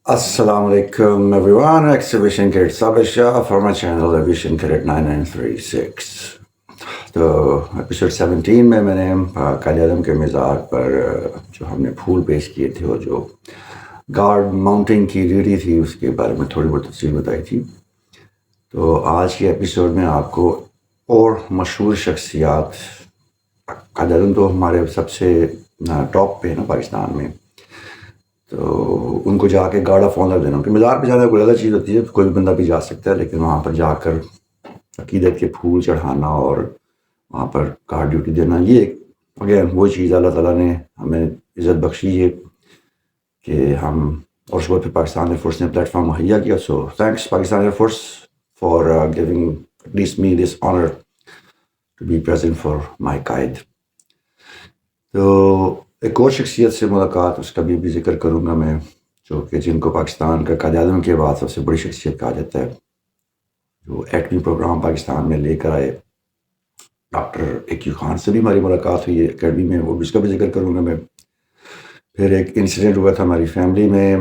Assalamu alaikum everyone, Exhibition Cadet Sabir Shah from my channel Exhibition Cadet 9936. تو episode 17 میں نے قائد اعظم کے مزاج پر جو ہم نے پھول پیش کیے تھے اور جو گارڈ ماؤنٹنگ کی ڈیوٹی تھی اس کے بارے میں تھوڑی بہت تفصیل بتائی تھی. تو آج کے ایپیسوڈ میں آپ کو اور مشہور شخصیات، قائد اعظم تو ہمارے سب سے ٹاپ پہ ہے نا پاکستان میں، تو ان کو جا کے گارڈ آف آنر دینا. کہ مزار پہ جانا کوئی الگ چیز ہوتی ہے، کوئی بھی بندہ بھی جا سکتا ہے، لیکن وہاں پر جا کر عقیدت کے پھول چڑھانا اور وہاں پر گارڈ ڈیوٹی دینا، یہ اگین وہ چیز اللہ تعالیٰ نے ہمیں عزت بخشی ہے کہ ہم، اور اس وقت پہ پاکستان ایئر فورس نے پلیٹ فارم مہیا کیا. So thanks Pakistan air force for giving at least me this honour to be present for my قائد. تو ایک اور شخصیت سے ملاقات، اس کا بھی ذکر کروں گا میں، جو کہ جن کو پاکستان کا قائد اعظم کے بعد سب سے بڑی شخصیت کہا جاتا ہے، جو ایٹمی پروگرام پاکستان میں لے کر آئے. ڈاکٹر ایکیو خان سے بھی ہماری ملاقات ہوئی ہے اکیڈمی میں، وہ بھی اس کا بھی ذکر کروں گا میں. پھر ایک انسیڈنٹ ہوا تھا ہماری فیملی میں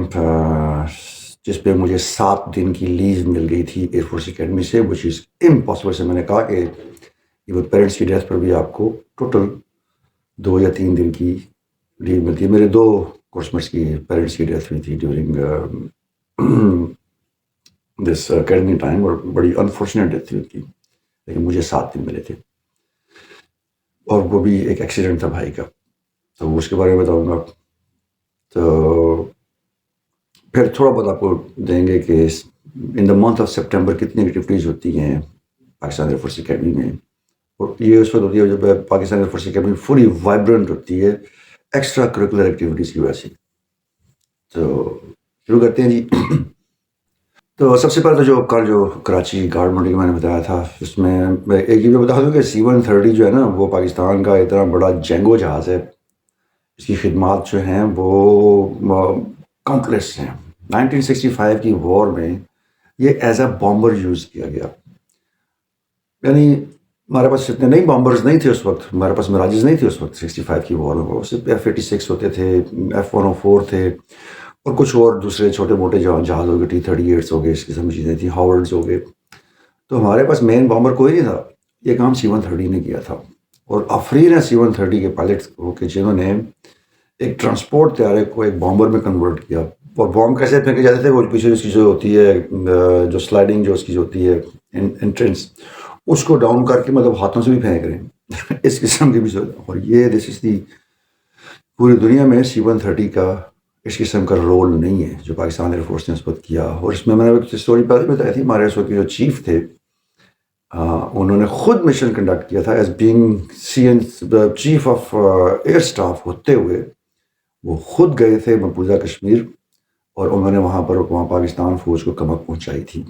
جس پہ مجھے 7 دن کی لیو مل گئی تھی ایئر فورس اکیڈمی سے، وہ چیز امپاسبل سے. میں نے کہا کہ ایون پیرنٹس کی ڈیتھ پر بھی آپ کو ٹوٹل 2 یا 3 دن کی لیو ملتی ہے. میرے 2 کورسمیٹس کی پیرنٹس کی ڈیتھ ہوئی تھی ڈیورنگ دس اکیڈمی ٹائم، اور بڑی انفارچونیٹ ڈیتھ ہوئی تھی، لیکن مجھے 7 دن ملے تھے، اور وہ بھی ایک ایکسیڈنٹ تھا بھائی کا، تو اس کے بارے میں بتاؤں گا. تو پھر تھوڑا بہت آپ کو دیں گے کہ ان دا منتھ آف سپٹمبر کتنی ایکٹیویٹیز ہوتی ہیں پاکستان ایئر فورس اکیڈمی میں. اور یہ اس وقت ہوتی ہے جب پاکستان ایئر فورس اکیڈمی فلی وائبرنٹ ہوتی ہے ایکسٹرا کریکولر ایکٹیویٹیز کی وجہ سے. تو شروع کرتے ہیں جی. تو سب سے پہلے تو جو کراچی گارڈ ماؤنٹنگ میں نے بتایا تھا، اس میں ایک یہ بتا دوں کہ C-130 جو ہے نا، وہ پاکستان کا اتنا بڑا جنگو جہاز ہے، اس کی خدمات جو ہیں وہ کاؤنٹلیس ہیں. 1965 کی وار میں یہ ایز اے بامبر یوز کیا گیا. یعنی ہمارے پاس اتنے نہیں بامبرز نہیں تھے اس وقت، ہمارے پاس مراجز نہیں تھے اس وقت 65 کی وار میں. صرف F-86 ہوتے تھے، F-104 تھے، اور کچھ اور دوسرے چھوٹے موٹے جہاز ہو گئے، T-38 ہو گئے، اس قسم کی چیزیں تھیں، ہاورڈز ہو گئے. تو ہمارے پاس مین بامبر کوئی نہیں تھا. یہ کام C-130 نے کیا تھا، اور آفرین ہے C-130 کے پائلٹ کو کہ جنہوں نے ایک ٹرانسپورٹ طیارے کو ایک بامبر میں کنورٹ کیا. اور بام کیسے پھینکے جاتے تھے، وہ پیچھے اس کی جو ہوتی ہے جو سلائڈنگ جو اس کی جو ہوتی ہے انٹرنس، اس کو ڈاؤن کر کے مطلب ہاتھوں سے بھی پھینک رہے ہیں اس قسم کی بھی. اور یہ دس از دی پوری دنیا میں C-130 کا اس قسم کا رول نہیں ہے جو پاکستان ایئر فورس نے اس وقت کیا. اور اس میں نے ایک اسٹوری پہلے بتائی تھی، ہمارے اس وقت جو چیف تھے انہوں نے خود مشن کنڈکٹ کیا تھا as being chief of air staff ہوتے ہوئے. وہ خود گئے تھے مقبوضہ کشمیر، اور انہوں نے وہاں پاکستان فوج کو کمک پہنچائی تھی.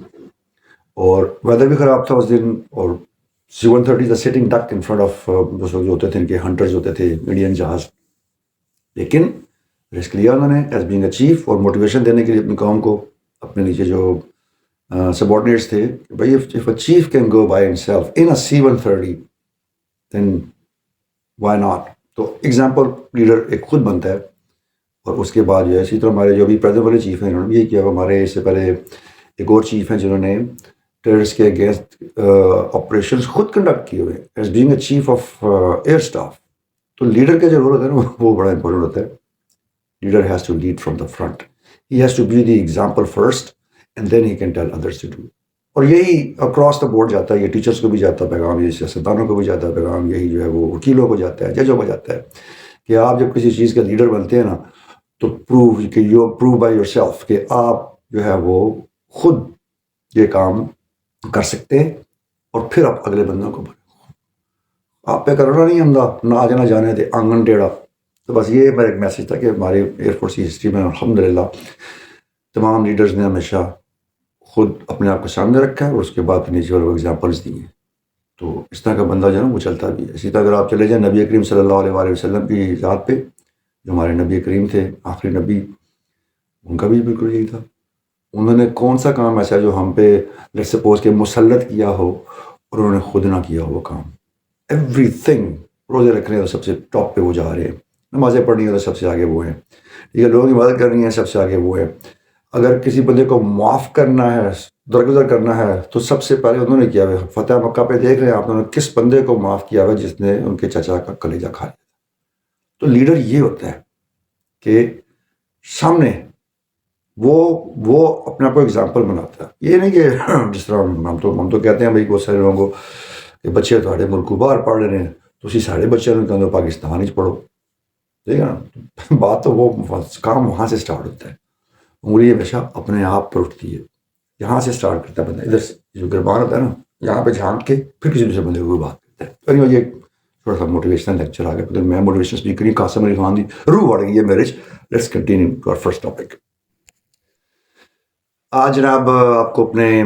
اور ویدر بھی خراب تھا اس دن، اور C-130 the sitting duck in front of اس وقت جو ہوتے تھے ان کے ہنٹرز ہوتے تھے انڈین جہاز. لیکن رسک لیا انہوں نے ایز بینگ اے چیف، اور موٹیویشن دینے کے لیے اپنی قوم کو، اپنے نیچے جو سبارڈینیٹس تھے، کہ بھائی if a chief can go by himself in a C-130 then why not. تو ایگزامپل لیڈر ایک خود بنتا ہے. اور اس کے بعد جو ہے اسی طرح ہمارے جو بھی پریزنٹ والے چیف ہیں انہوں نے بھی یہ کیا. ہمارے اس سے پہلے ایک اور چیف ہیں جنہوں نے ٹیررسٹ کے اگینسٹ آپریشنز خود کنڈکٹ کیے ہوئے as being a chief of air staff. تو لیڈر کا جو رول ہوتا ہے نا وہ بڑا امپورٹنٹ ہوتا ہے. Leader has to lead from the front, he has to be the example first and then he can tell others to do. اور یہی اکراس دا بورڈ جاتا ہے، یہ ٹیچرس کو بھی جاتا ہے پیغام، یہ سیاستدانوں کو بھی جاتا ہے پیغام، یہی جو ہے وہ وکیلوں کو جاتا ہے، ججوں کو جاتا ہے، کہ آپ جب کسی چیز کا لیڈر بنتے ہیں نا تو پروو بائی یور سیلف کہ آپ جو ہے وہ خود یہ کام کر سکتے ہیں، اور پھر آپ اگلے بندوں کو آپ پہ کرونا نہیں ہمدا نہ آگے نہ جانے دے آنگن ٹیڑھا. تو بس یہ میرا ایک میسج تھا کہ ہمارے ایئر فورس کی ہسٹری میں الحمدللہ تمام لیڈرز نے ہمیشہ خود اپنے آپ کو سامنے رکھا ہے، اور اس کے بعد نیچے والوں کو ایگزامپلس دی ہیں. تو اس طرح کا بندہ جو ہے نا وہ چلتا بھی ہے. اسی طرح اگر آپ چلے جائیں نبی کریم صلی اللہ علیہ وآلہ وسلم کی ذات پہ، جو ہمارے نبی کریم تھے آخری نبی، ان کا بھی بالکل یہی تھا. انہوں نے کون سا کام ایسا جو ہم پہ لیٹ سپوز کہ مسلط کیا ہو اور انہوں نے خود نہ کیا ہو وہ کام. Every thing. روزے رکھ رہے ہیں تو سب سے ٹاپ پہ وہ جا رہے ہیں، نمازیں پڑھنی ہے تو سب سے آگے وہ ہیں، ٹھیک ہے، لوگوں کی مدد کرنی ہے سب سے آگے وہ ہے. اگر کسی بندے کو معاف کرنا ہے، درگزر کرنا ہے، تو سب سے پہلے انہوں نے کیا ہے، فتح مکہ پہ دیکھ رہے ہیں آپ، انہوں نے کس بندے کو معاف کیا ہوا جس نے ان کے چچا کا کلیجہ کھا لیا. تو لیڈر یہ ہوتا ہے کہ سامنے وہ اپنے آپ کو اگزامپل بناتا ہے. یہ نہیں کہ جس طرح ہم تو کہتے ہیں بھائی بہت سارے لوگوں کو کہ بچے تھوڑے ملک کو باہر پڑھ رہے ہیں تو اسی سارے بچے نے کہتے پاکستان ہی پڑھو. ٹھیک ہے نا، بات تو وہ کام وہاں سے اسٹارٹ ہوتا ہے. انگلی ہمیشہ اپنے آپ پر اٹھتی ہے، یہاں سے اسٹارٹ کرتا ہے بندہ، ادھر سے جو گربان ہوتا ہے نا یہاں پہ جھانک کے پھر کسی دوسرے بندے کو بات کرتا ہے. تو یہ تھوڑا سا موٹیویشنل لیکچر آ گیا. میں موٹیویشنل اسپیکر ہی قاسم علی خان دی روح بڑھ گئی ہے میرج. Let's continue to our first topic. آج جناب آپ کو اپنے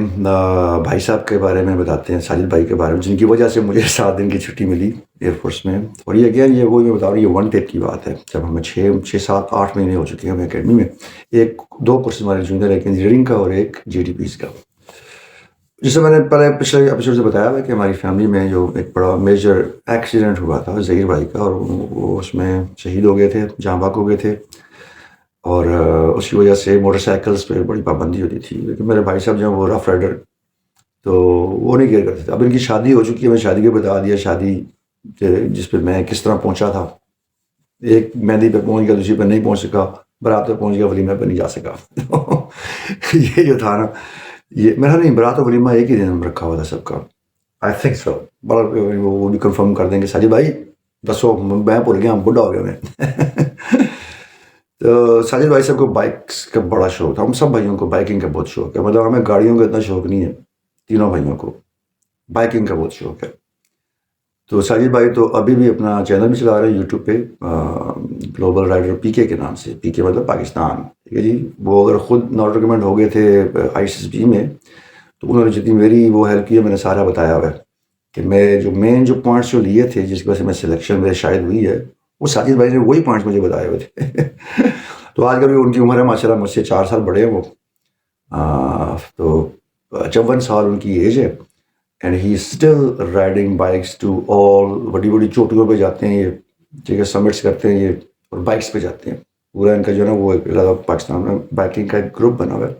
بھائی صاحب کے بارے میں بتاتے ہیں، ساجد بھائی کے بارے میں، جن کی وجہ سے مجھے 7 دن کی چھٹی ملی ایئر فورس میں. اور یہ اگین یہ وہی میں بتا رہا ہوں، یہ ون ٹیک کی بات ہے. جب ہمیں 6 7 8 مہینے ہو چکے ہیں ہمیں اکیڈمی میں. 2 کورس ہمارے جونیئر، ایک انجینئرنگ کا اور ایک GDPs کا. جسے میں نے پہلے پچھلے ایپیسوڈ سے بتایا ہوا کہ ہماری فیملی میں جو ایک بڑا میجر ایکسیڈنٹ ہوا تھا ظہیر بھائی کا، اور وہ اس میں شہید ہو گئے تھے، جاں بحق ہو گئے تھے. اور اس کی وجہ سے موٹر سائیکلس پہ بڑی پابندی ہوتی تھی. لیکن میرے بھائی صاحب جو ہیں وہ رف رائڈر، تو وہ نہیں کیئر کرتے تھے. اب ان کی شادی ہو چکی ہے، میں شادی کو بتا دیا. شادی جس پہ میں کس طرح پہنچا تھا، ایک مہندی پہ پہنچ گیا، دوسری پہ نہیں پہنچ سکا، برات پہ پہنچ گیا، ولیمہ پہ نہیں جا سکا. یہ جو تھا نا، یہ میرا نہیں، برات اور ولیمہ ایک ہی دن رکھا ہوا تھا سب کا. I think so. وہ بھی کنفرم کر دیں گے ساجد بھائی، دسو میں بھول گیا، بڈھا ہو گیا میں. تو ساجد بھائی صاحب کو بائکس کا بڑا شوق تھا. ہم سب بھائیوں کو بائکنگ کا بہت شوق ہے. مطلب ہمیں گاڑیوں کا اتنا شوق نہیں ہے، تینوں بھائیوں کو بائکنگ کا بہت شوق ہے. تو ساجد بھائی تو ابھی بھی اپنا چینل بھی چلا رہے ہیں یوٹیوب پہ، گلوبل رائڈر PK کے نام سے. PK مطلب پاکستان. ٹھیک ہے جی. وہ اگر خود ناٹ ریکمنڈ ہو گئے تھے ISSB میں، تو انہوں نے جتنی میری وہ ہیلپ کی ہے میں نے سارا بتایا ہوا ہے کہ میں جو مین جو پوائنٹس جو لیے تھے جس کی وجہ سے میں سلیکشن میرے شاید ہوئی ہے، وہ ساجد بھائی نے وہی پوائنٹس مجھے بتائے ہوئے تھے. تو آج کل بھی ان کی عمر ہے ماشاء اللہ مجھ سے 4 سال بڑے ہیں وہ. تو 54 سال ان کی ایج ہے. And he still riding bikes to all, بڑی بڑی چوٹیوں پہ جاتے ہیں یہ. ٹھیک ہے، سمٹس کرتے ہیں یہ، اور بائکس پہ جاتے ہیں. پورا ان کا جو ہے نا وہ پاکستان میں بائکنگ کا ایک گروپ بنا ہوا ہے.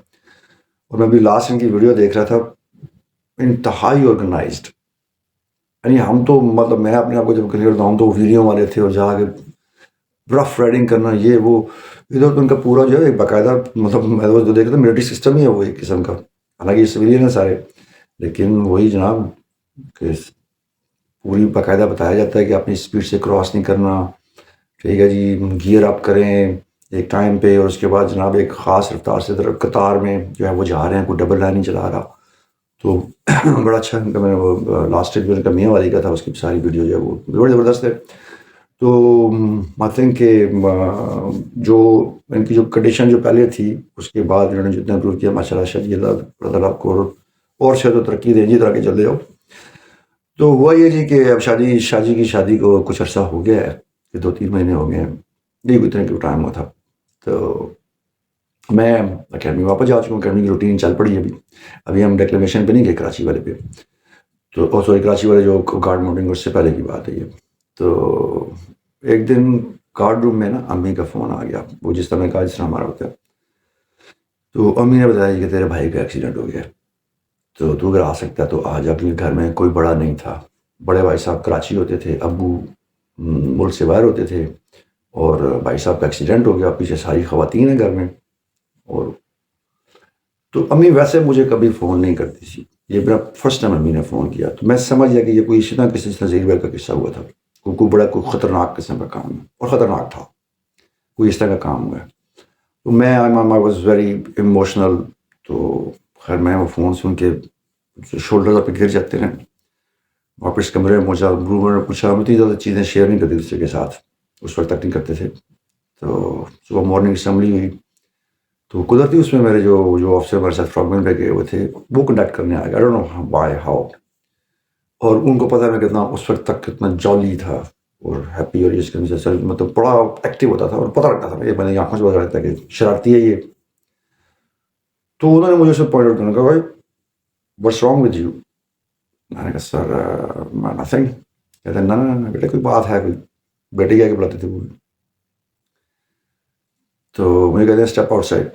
اور میں ابھی لاسٹ ان کی ویڈیو دیکھ رہا تھا، انتہائی آرگنائزڈ. یعنی ہم تو مطلب میں اپنے آپ کو جب کلیئر ہوتا ہوں تو ویڈیو والے تھے، اور جا کے رف رائڈنگ کرنا یہ وہ. ادھر تو ان کا پورا جو ہے ایک باقاعدہ، مطلب میں جو دیکھ رہا تھا ملٹری سسٹم ہی ہے وہ ایک قسم کا. حالانکہ یہ سویلین ہیں سارے، لیکن وہی جناب کہ پوری باقاعدہ بتایا جاتا ہے کہ اپنی اسپیڈ سے کراس نہیں کرنا. ٹھیک ہے جی. گیئر اپ کریں ایک ٹائم پہ، اور اس کے بعد جناب ایک خاص رفتار سے قطار میں جو ہے وہ جا رہے ہیں، کوئی ڈبل لائن نہیں چلا رہا. تو بڑا اچھا ان کا، میں نے وہ لاسٹ جو ان کا میاں والی کا تھا اس کی ساری ویڈیو جو ہے وہ بڑی زبردست ہے. تو آئی تھنک کہ جو ان کی جو کنڈیشن جو پہلے تھی، اس کے بعد انہوں نے جتنا امپروو کیا ماشاء اللہ، شاید اللہ تعالیٰ کو اور شاید و ترقی دیں جی، طرح کے چل رہے ہو. تو ہوا یہ جی کہ اب شادی کو کچھ عرصہ ہو گیا ہے، کہ 2 3 مہینے ہو گئے ہیں، نہیں کوئی اتنا ٹائم ہوا تھا. تو میں اکیڈمی واپس جا چکا ہوں. اکیڈمی کی روٹین چل پڑی ہے. ابھی ہم ڈیکلیمیشن پہ نہیں گئے کراچی والے پہ. تو سوری کراچی والے جو گارڈ ماؤنٹنگ، اس سے پہلے کی بات ہے یہ. تو ایک دن گارڈ روم میں نا امی کا فون آ گیا، وہ جس طرح کا جس طرح ہمارا ہوتا ہے. تو امی نے بتایا کہ تیرے بھائی کا ایکسیڈنٹ ہو گیا، تو اگر آ سکتا ہے تو آ جا. اپنے گھر میں کوئی بڑا نہیں تھا. بڑے بھائی صاحب کراچی ہوتے تھے، ابو ملک سے باہر ہوتے تھے، اور بھائی صاحب کا ایکسیڈنٹ ہو گیا. پیچھے ساری خواتین ہیں گھر میں. اور تو امی ویسے مجھے کبھی فون نہیں کرتی تھی. یہ میرا فرسٹ ٹائم امی نے فون کیا. تو میں سمجھ گیا کہ یہ کوئی اسی طرح کسی ظہیر بھائی کا قصہ ہوا تھا، کوئی بڑا کوئی خطرناک قسم کا کام ہے، اور خطرناک تھا، کوئی اس طرح کا کام ہوا ہے. تو میں آئی واز ویری ایموشنل. تو خیر میں وہ فون سن کے شولڈر پہ گر جاتے ہیں. واپس کمرے میں پہنچا، روم میں پوچھا. ہم اتنی زیادہ چیزیں شیئر نہیں کرتے دوسرے کے ساتھ، اس وقت تک نہیں کرتے تھے. تو صبح مارننگ اسمبلی ہوئی، تو قدرتی اس میں میرے جو آفیسر ہمارے ساتھ فراگمنٹ پہ گئے ہوئے تھے وہ کنڈکٹ کرنے آ گئے. I don't know why how. اور ان کو پتا ہے میں کتنا اس وقت تک کتنا جالی تھا اور ہیپی، اور اس کے سر مطلب بڑا ایکٹیو ہوتا تھا، اور پتہ لگتا تھا، یہ میں نے آنکھوں سے پتہ لگتا ہے کہ شرارتی ہے یہ. تو انہوں نے مجھے سے پوائنٹ آؤٹ کرنے کہا، بھائی واٹس رانگ ود یو. میں نے کہا سر نتھنگ. کہتے ہیں نہ بیٹے کوئی بات ہے، کوئی بیٹے کیا کہ بلاتے تھے وہ. تو مجھے کہتے ہیں اسٹیپ آؤٹ سائڈ.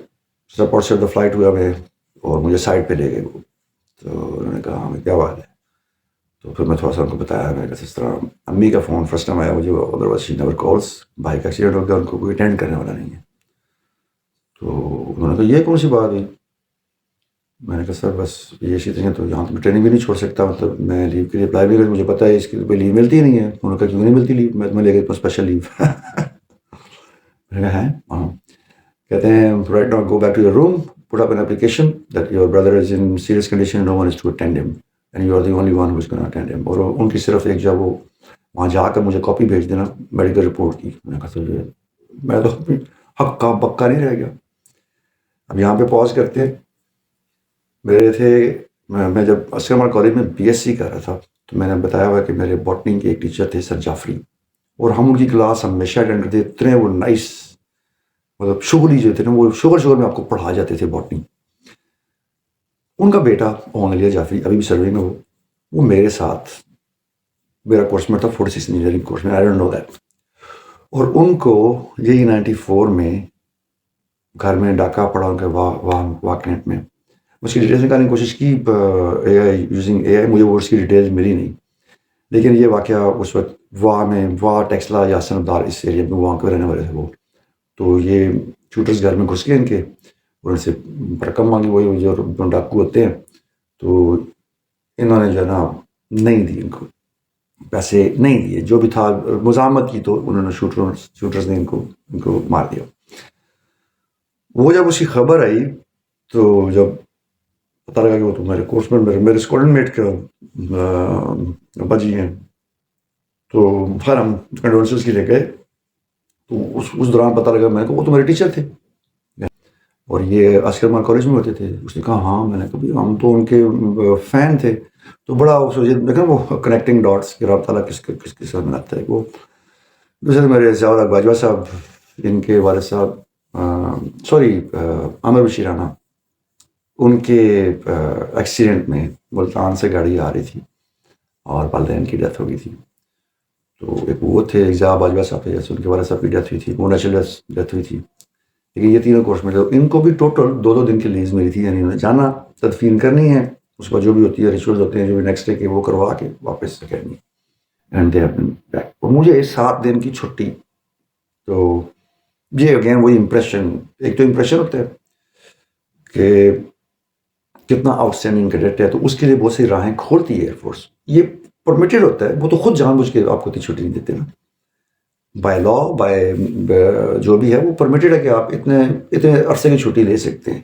ایئرپورٹ سے فلائٹ ہوا میں اور مجھے سائڈ پہ لے گئے وہ. تو انہوں نے کہا ہمیں کیا بات ہے. تو پھر میں تھوڑا سا ان کو بتایا. میں کہا اس طرح امی کا فون فرسٹ ٹائم آیا مجھے, otherwise she never calls. بھائی کا ایکسیڈنٹ ہو گیا, ان کو کوئی اٹینڈ کرنے والا نہیں ہے. تو انہوں نے کہا یہ کون سی بات ہوئی. میں نے کہا سر بس یہ چیزیں ہیں تو یہاں تو میں ٹریننگ بھی نہیں چھوڑ سکتا, مطلب میں لیو کے لیے اپلائی بھی کروں, مجھے پتا ہے اس کی کوئی لیو ملتی ہی نہیں ہے. انہوں نے کہا کیوں نہیں ملتی لیو, میں لے گئی اسپیشل لیو. میں نے کہا ہے ہاں. کہتے ہیں right now go back to your room, put up an application that your brother is in serious condition, no one is to attend him and you are the only one who is going to attend him. اور ان کی صرف ایک جب وہ وہاں جا کر مجھے کاپی بھیج دینا میڈیکل رپورٹ کی. میں نے کہا تو میں تو حق کا پکا نہیں رہ گیا. اب یہاں پہ پاز کرتے ہیں. میرے تھے میں جب عسکر مال کالج میں بی ایس سی کر رہا تھا تو میں نے بتایا ہوا کہ میرے باٹنی کے ایک ٹیچر تھے سر جعفری, اور ہم ان کی کلاس ہمیشہ اٹینڈ کرتے. اتنے وہ نائس, مطلب شغلی جو تھے نا وہ شوگر میں آپ کو پڑھا جاتے تھے باٹنی. ان کا بیٹا اون علی جعفری ابھی بھی سروے میں وہ میرے ساتھ میرا کورس میں تھا فورسز انجینئرنگ کورس میں, آئی ڈونٹ نو دیٹ. اور ان کو یہی 94 میں گھر میں ڈاکہ پڑا ان کے واقعات میں. اس کی ڈیٹیلز نکالنے کی کوشش کی اے آئی یوزنگ اے آئی, مجھے وہ اس کی ڈیٹیلز ملی نہیں. لیکن یہ واقعہ اس وقت واہ ٹیکسلا یاسر ابدار اس ایریا میں وہاں کے رہنے والے تھے وہ. تو یہ شوٹرز گھر میں گھس گئے ان کے, اور ان سے رقم مانگی, وہی جو ڈاکو ہوتے ہیں. تو انہوں نے جو ہے نا نہیں دی, ان کو پیسے نہیں دیے جو بھی تھا مزاحمت کی, تو انہوں نے شوٹرز نے ان کو مار دیا. وہ جب اس کی خبر آئی تو جب پتہ لگا کہ وہ تو میرے کورس میں میرے اسٹوڈنٹ میٹ کا بجی ہیں, تو خیر ہم کنڈولنسز کے لیے گئے. تو اس دوران پتہ لگا میں کو وہ تو میرے ٹیچر تھے اور یہ عسکر مال کالج میں ہوتے تھے. اس نے کہا ہاں. میں نے کہا ہم تو ان کے فین تھے. تو بڑا دیکھا وہ کنیکٹنگ ڈاٹس کہ رب تعالیٰ کس کے ساتھ بناتا ہے. وہ دوسرے میرے ضیاء باجوہ صاحب, ان کے والد صاحب عامر بشیر رانا, ان کے ایکسیڈنٹ میں ملتان سے گاڑی آ رہی تھی اور والدین کی ڈیتھ ہو گئی تھی. تو ایک وہ تھے ضیاء باجوہ صاحب تھے, جیسے ان کے والد صاحب کی ڈیتھ ہوئی تھی, وہ نیچرل ڈیتھ ہوئی تھی. لیکن یہ تینوں کورس میں ان کو بھی ٹوٹل 2 دن کی لیز ملی تھی. یعنی انہوں نے جانا, تدفین کرنی ہے, اس پر جو بھی ہوتی ہے ریچولز ہوتے ہیں جو بھی نیکسٹ ڈے کے وہ کروا کے واپس سے کرنی, and they have been back. اور مجھے 7 دن کی چھٹی. تو یہ اگین وہی امپریشن, ایک تو امپریشن ہوتا ہے کہ کتنا آؤٹ اسٹینڈنگ کیڈٹ ہے, تو اس کے لیے بہت سی راہیں کھولتی ہے ایئر فورس. یہ پرمیٹڈ ہوتا ہے, وہ تو خود جان بوجھ کے آپ کو اتنی چھٹی نہیں دیتے نا, بائی لا بائی جو بھی ہے وہ پرمیٹڈ ہے کہ آپ اتنے عرصے کی چھٹی لے سکتے ہیں.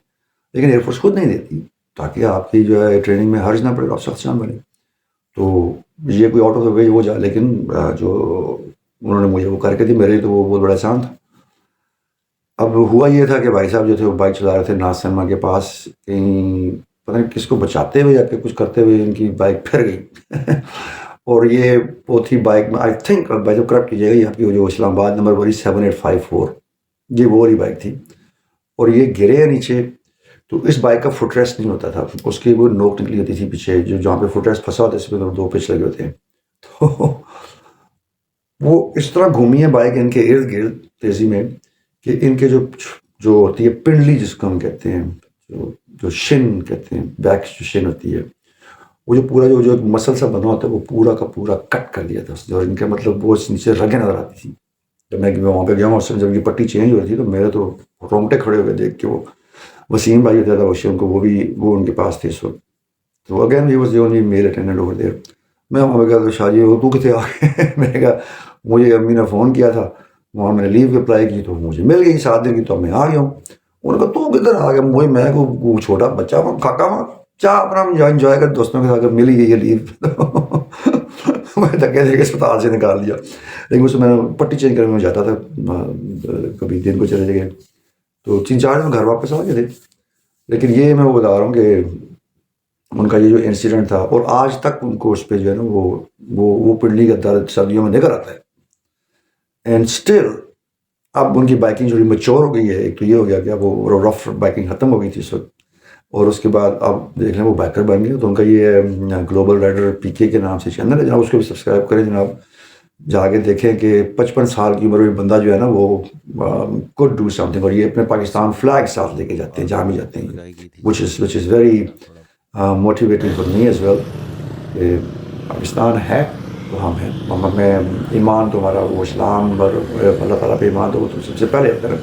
لیکن ایئر فورس خود نہیں دیتی, تاکہ آپ کی جو ہے ٹریننگ میں حرج نہ پڑے, آپ سخت جان بنے. تو یہ کوئی آؤٹ آف دا وے ہو جائے. لیکن جو انہوں نے مجھے وہ کر کے دی میرے لیے تو وہ بہت بڑا احسان تھا. اب ہوا یہ تھا کہ بھائی صاحب جو تھے وہ بائک چلا رہے تھے ناز سنیما کے پاس, کہیں پتہ نہیں کس کو بچاتے ہوئے یا کہ کچھ کرتے ہوئے ان کی بائک پھر گئی. اور یہ وہ تھی بائک میں, آئی تھنک بھائی جب کریکٹ کیجیے گا, آپ کی جو اسلام آباد نمبر وہی 7854, یہ وہ والی بائک تھی. اور یہ گرے نیچے, تو اس بائک کا فٹ ریسٹ نہیں ہوتا تھا, اس کی وہ نوک نکلی ہوتی تھی پیچھے, جہاں پہ فٹ ریسٹ پھنسا ہوتا ہے اس پہ 2 پچ لگے ہوتے ہیں. تو وہ اس طرح گھومی ہے بائک ان کے ارد گرد تیزی میں کہ ان کے جو ہوتی ہے پنڈلی جس کو ہم کہتے ہیں, جو شن کہتے ہیں, بیک جو شن ہوتی ہے, وہ جو پورا جو مسل سا بنا ہوتا ہے وہ پورا کا پورا کٹ کر دیا تھا. اور ان کا مطلب وہ نیچے رگیں نظر آتی تھی. جب میں وہاں پہ گیا ہوں, جب یہ پٹی چینج ہو رہی تھی تو میرے تو رونگٹے کھڑے ہو گئے دیکھ کے. وہ وسیم بھائی ہوتا تھا وشی, ان کو وہ ان کے پاس تھے اس وقت. تو again he was the only male attendant over there. میں وہاں پہ گیا تو شاہ جی تو کتنے آ گئے. میں نے کہا مجھے امی نے فون کیا تھا, وہاں میں نے لیو اپلائی کی تو مجھے مل گئی 7 دن کی, تو میں آ گیا ہوں. انہوں نے کہا تو کدھر آ گیا. میں کو چھوٹا بچہ ہوں, کھاکا ہوں, چاہ اپنا انجوائے کر دوستوں کے ساتھ, مل ہی گئی ہے لیو. میں دھکے دے کے اسپتال سے نکال دیا. لیکن اس میں پٹی چینج کرنے میں جاتا تھا, کبھی دن کو چلے گئے تو 3-4 دن گھر واپس آ گئے تھے. لیکن یہ میں وہ بتا رہا ہوں کہ ان کا یہ جو انسیڈنٹ تھا, اور آج تک ان کو اس پہ جو ہے نا وہ پنڈلی کا درد سردیوں میں نکل آتا ہے. اینڈ اسٹل اب ان کی بائکنگ جو میچور ہو گئی ہے, ایک تو یہ ہو گیا کہ اب وہ رف بائکنگ ختم ہو گئی تھی اس وقت, اور اس کے بعد اب دیکھ لیں وہ بائکر بن گئے. تو ان کا یہ گلوبل رائڈر PK کے نام سے چینل ہے جناب, اس کو بھی سبسکرائب کریں جناب. جا کے دیکھیں کہ 55 سال کی عمر میں بندہ جو ہے نا وہ could do something، اور یہ اپنے پاکستان فلیگ ساتھ لے کے جاتے ہیں جہاں بھی جاتے ہیں، which is very motivating for me as well، کہ پاکستان ہے تو ہم ہیں، ہمیں ایمان تو ہمارا وہ اسلام اور اللہ تعالیٰ پہ ایمان تو وہ تو سب سے پہلے ہوتا ہے،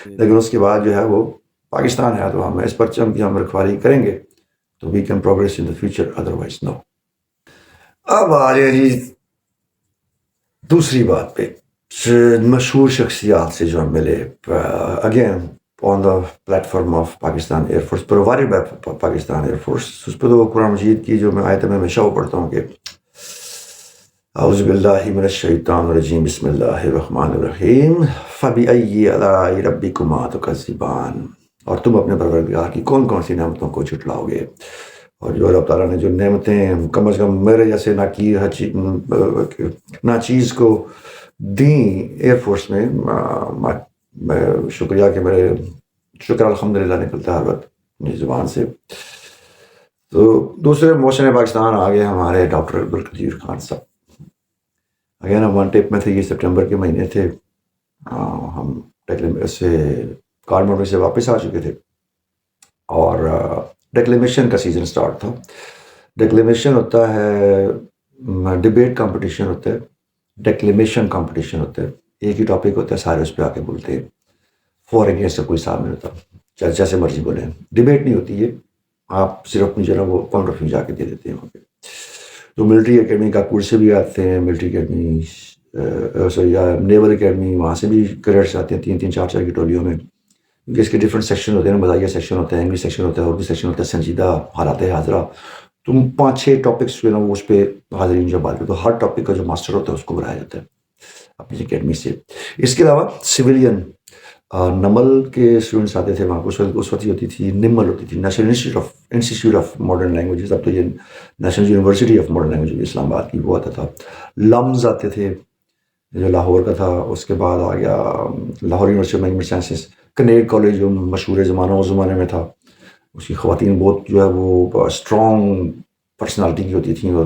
لیکن اس کے بعد جو ہے وہ پاکستان ہے تو ہم اس پرچم کی ہم رکھوالی کریں گے تو we can progress in the future, otherwise no. اب آ جائیں جی دوسری بات پہ، مشہور شخصیات سے جو ہم ملے، again on the platform of Pakistan air force, provided by Pakistan air force. اس پہ تو قرآن مجید کی جو میں آیت میں ہمیشہ وہ پڑھتا ہوں کہ اعوذ باللہ من الشیطان الرجیم بسم اللہ الرحمن الرحیم فبأی آلاء ربکما تکذبان، اور تم اپنے پروردگار کی کون کون سی نعمتوں کو جھٹلاؤ گے، اور جو اللہ تعالیٰ نے جو نعمتیں کم از کم میرے جیسے ناچیز کو دیں ایئر فورس میں، میں شکریہ کہ میرے شکر الحمدللہ نکلتا ہے ہر وقت میری زبان سے۔ تو دوسرے موشن پاکستان آ گئے ہمارے ڈاکٹر عبدالقدیر خان صاحب، اگین ہم ون ٹیپ میں تھے، یہ سپٹمبر کے مہینے تھے، ہم سے کارموڈ سے واپس آ چکے تھے اور ڈیکلیمیشن کا سیزن سٹارٹ تھا۔ ڈیکلیمیشن ہوتا ہے ڈبیٹ کمپٹیشن ہوتا ہے، ڈیکلیمیشن کمپٹیشن ہوتا ہے، ایک ہی ٹاپک ہوتا ہے، سارے اس پہ آ کے بولتے ہیں، فور اگینسٹ کا کوئی حساب نہیں ہوتا، جیسے مرضی بولیں، ڈبیٹ نہیں ہوتی ہے، آپ صرف اپنی جو ہے وہ پوائنٹ آف ویو جا کے دے دیتے ہیں وہاں پہ۔ تو ملٹری اکیڈمی کانپور سے بھی آتے ہیں، ملٹری اکیڈمی نیول اکیڈمی وہاں سے بھی کریڈٹس آتے ہیں، 3-4 کی ٹولیوں میں، کیونکہ اس کے ڈفرینٹ سیکشن ہوتے ہیں، مزاحیہ سیکشن ہوتا ہے، انگلش سیکشن ہوتا ہے، اردو سیکشن ہوتا ہے، سنجیدہ حالات حاضرہ، تم 5-6 ٹاپکس جو ہے نا وہ اس پہ حاضرین جو بات کرتے، تو ہر ٹاپک کا جو ماسٹر ہوتا ہے اس کو بلایا جاتا ہے اپنی اکیڈمی سے۔ اس کے علاوہ سویلین نمل کے اسٹوڈنٹس آتے تھے وہاں پہ، اس وقت ہوتی تھی نمل ہوتی تھی، national institute of modern languages, اب تو یہ national university of modern languages Islamabad کی، وہ آتا تھا۔ لمز آتے تھے جو لاہور کا تھا، اس کے بعد آ گیا Lahore university of management sciences, Kinnaird college جو مشہور زمانے میں تھا، اس کی خواتین بہت جو ہے وہ اسٹرانگ پرسنالٹی کی ہوتی تھیں، اور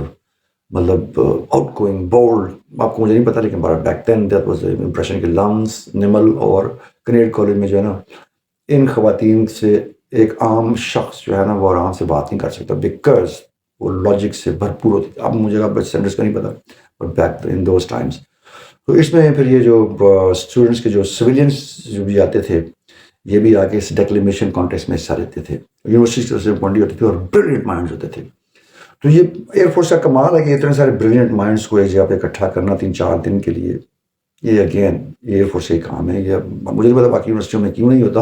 مطلب آؤٹ گوئنگ بولڈ، آپ کو مجھے نہیں پتا لیکن back then that was impression کہ لمز، نمل اور کنیڈ کالج میں جو ہے نا ان خواتین سے ایک عام شخص جو ہے نا وہ آرام سے بات نہیں کر سکتا، بیکاز وہ لاجک سے بھرپور ہوتی تھی۔ اب مجھے آپ اسٹینڈرڈس کا نہیں پتا، but back in those Times. تو اس میں پھر یہ جو اسٹوڈنٹس کے جو سویلینس جو بھی آتے تھے، یہ بھی آگے اس ڈیکلیمیشن کانٹیسٹ میں حصہ لیتے تھے، یونیورسٹی کی طرف سے اپوائنٹی ہوتی تھی اور بریلینٹ مائنڈز ہوتے تھے۔ تو یہ ایئر فورس کا کمال ہے کہ اتنے سارے بریلینٹ مائنڈس کو ایک جگہ پہ اکٹھا کرنا 3-4 دن کے لیے، یہ اگین ایئر فورس کا کام ہے۔ یہ مجھے نہیں پتا باقی یونیورسٹیوں میں کیوں نہیں ہوتا،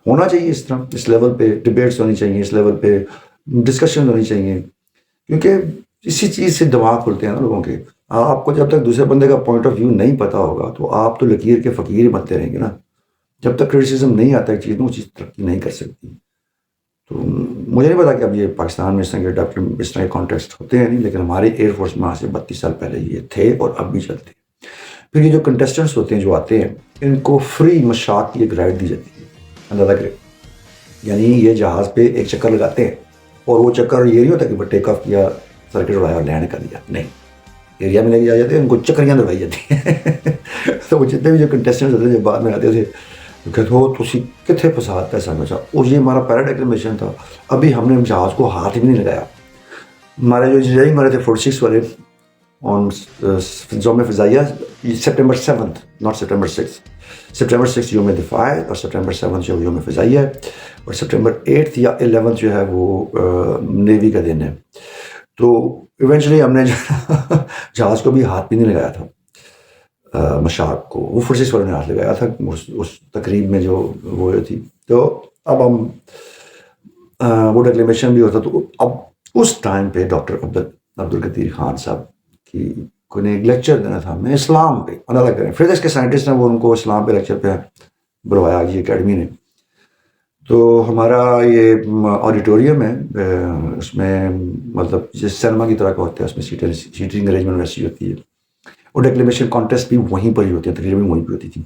ہونا چاہیے اس طرح، اس لیول پہ ڈبیٹس ہونی چاہیے، اس لیول پہ ڈسکشن ہونی چاہیے، کیونکہ اسی چیز سے دماغ کھلتے ہیں نا لوگوں کے۔ آپ کو جب تک دوسرے بندے کا پوائنٹ آف ویو نہیں پتا ہوگا تو آپ تو لکیر کے فقیر ہی بنتے رہیں گے نا، جب تک کرٹیسزم نہیں آتا ایک چیز میں، وہ چیز ترقی نہیں کر سکتی۔ تو مجھے نہیں پتا کہ اب یہ پاکستان میں اس طرح کے کانٹیسٹ ہوتے ہیں نہیں، لیکن ہمارے ایئر فورس میں آج سے 32 سال پہلے یہ تھے اور اب بھی چلتے ہیں۔ پھر یہ جو کنٹیسٹنٹس ہوتے ہیں جو آتے ہیں، ان کو فری مشاق کی ایک رائڈ دی جاتی ہے، اندازہ کریں، یعنی یہ جہاز پہ ایک چکر لگاتے ہیں، اور وہ چکر یہ نہیں ہوتا کہ ٹیک آف کیا، سرکٹ اڑایا اور لینڈ کر دیا، نہیں، ایریا میں لے کے جا جاتے ہیں، ان کو چکریاں دوائی جاتی ہیں۔ تو وہ جتنے بھی جو کنٹیسٹنٹس ہوتے تھے جو بعد میں آتے تھے، کہتے ہو تو کتنے فساد پیسہ بچا، اور یہ ہمارا پیرا ڈیکلیمیشن تھا، ابھی ہم نے جہاز کو ہاتھ بھی نہیں لگایا۔ ہمارے جو انجینئرنگ والے تھے 46 والے آن یوم فضائیہ، سپٹمبر 7 ناٹ سپٹمبر 6، سپٹمبر 6 یوم دفاع ہے اور سپٹمبر 7 جو یوم فضائیہ ہے، اور سپٹمبر 8 یا 11 جو ہے وہ نیوی کا دن ہے۔ تو ایونچولی ہم نے جہاز کو بھی ہاتھ بھی نہیں لگایا تھا، مشاق کو، وہ 46 والوں نے ہاتھ لگایا تھا اس تقریب میں جو وہ تھی۔ تو اب ہم وہ ڈیکلیمیشن بھی ہوتا، تو اب اس ٹائم پہ ڈاکٹر عبدالقدیر خان صاحب کی کو نے ایک لیکچر دینا تھا ہمیں اسلام پہ، اندازہ کریں، فزکس کے سائنٹسٹ ہیں، وہ ان کو اسلام پہ لیکچر پہ بلوایا یہ اکیڈمی نے۔ تو ہمارا یہ آڈیٹوریم ہے، اس میں مطلب جس سینما کی طرح کا ہوتا ہے، اس میں سیٹنگ ارینجمنٹ ویسی ہوتی ہے، اور ڈیکلیمیشن کانٹیسٹ بھی وہیں پر ہی ہوتے ہیں، تقریباً وہیں پہ ہوتی تھی۔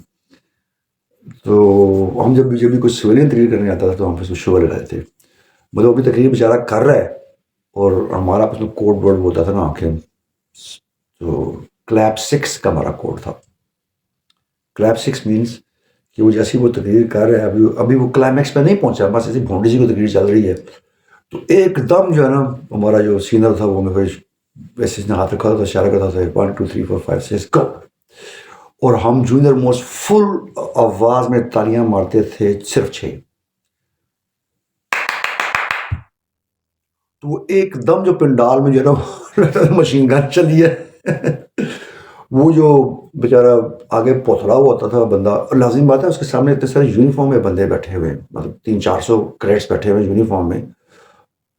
تو ہم جب بھی کوئی سویلین تقریر کرنے آتا تھا تو ہم پھر اس شو لگاتے تھے، مطلب ابھی تقریر بیچارہ کر رہا ہے اور ہمارا آپس میں کوڈ ورڈ ہوتا تھا نا آنکھیں، تو کلیپ 6 کا ہمارا کوڈ تھا. کلیپ 6 مینس کہ وہ جیسی وہ تقریر کر رہے ہیں, ابھی وہ کلائمیکس پہ نہیں پہنچا, بس ایسی بھونڈی سی کو تقریر چل رہی ہے, تو ایک دم جو ہے نا ہمارا جو سینئر تھا وہ میرے ویسے نے ہاتھ رکھا تھا, اشارہ کرتا تھا 1 2 3 4 5 6 go, اور ہم جونیئر موسٹ فل آواز میں تالیاں مارتے تھے صرف 6. تو وہ ایک دم جو پنڈال میں جو ہے نا مشین گن چلی ہے, وہ جو بیچارہ آگے پوتھڑا ہوا ہوتا تھا بندہ, لازم بات ہے اس کے سامنے اتنے سارے یونیفارم میں بندے بیٹھے ہوئے ہیں, مطلب 300-400 کریڈٹس بیٹھے ہوئے ہیں یونیفارم میں,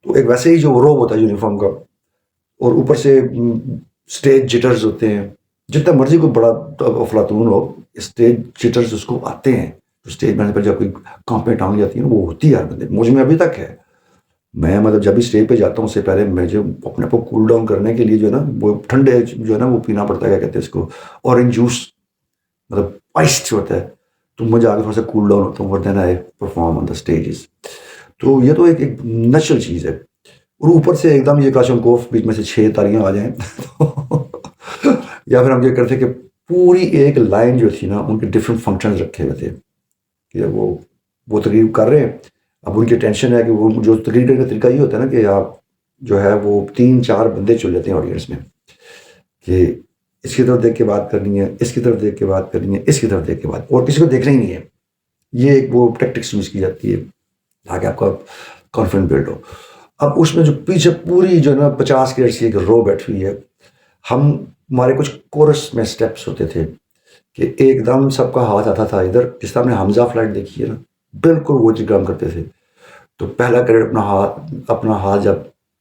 تو ایک ویسے ہی جو روب ہوتا ہے یونیفارم کا, اور اوپر سے اسٹیج جٹرز ہوتے ہیں, جتنا مرضی کوئی بڑا افلاطون ہو اسٹیج جٹرز اس کو آتے ہیں. اسٹیج میں پر جب کوئی کانپیں ٹانگ جاتی ہیں وہ ہوتی ہے ہر بندے, مجھ میں ابھی تک ہے. میں مطلب جب بھی اسٹیج پہ جاتا ہوں اس سے پہلے مجھے اپنے کو کول ڈاؤن کرنے کے لیے جو ہے نا وہ ٹھنڈے جو ہے نا وہ پینا پڑتا ہے, کیا کہتے ہیں اس کو, اورنج جوس, مطلب آئس جو ہوتا ہے, تو مجھے آگے تھوڑا سا کول ڈاؤن ہوتا ہوں, ور دین I perform on the stages. تو یہ تو ایک نیچرل چیز ہے. اور اوپر سے ایک دم یہ کلاشنکوف بیچ میں سے 6 تالیاں آ جائیں یا پھر ہم یہ کرتے کہ پوری ایک لائن جو تھی نا ان کے ڈفرینٹ فنکشنز رکھے ہوئے تھے کہ وہ تقریب کر رہے ہیں, اب ان کی ٹینشن ہے کہ وہ جو تقریر کرنے کا طریقہ یہ ہوتا ہے نا کہ آپ جو ہے وہ 3-4 بندے چن لیتے ہیں آڈینس میں کہ اس کی طرف دیکھ کے بات کرنی ہے, اس کی طرف دیکھ کے بات کرنی ہے, اس کی طرف دیکھ کے بات, اور کسی کو دیکھنا ہی نہیں ہے. یہ ایک وہ ٹیکٹکس یوز کی جاتی ہے تاکہ آپ کا کانفیڈنس بلڈ ہو. اب اس میں جو پیچھے پوری جو ہے نا 50 کریڈٹس کی ایک رو بیٹھی ہوئی ہے, ہمارے کچھ کورس میں اسٹیپس ہوتے تھے کہ ایک دم سب کا ہاتھ آتا تھا ادھر, جس طرح ہم نے حمزہ فلائٹ دیکھی ہے نا, بالکل وہ چیز کام کرتے تھے. تو پہلا کریڈٹ اپنا ہاتھ جب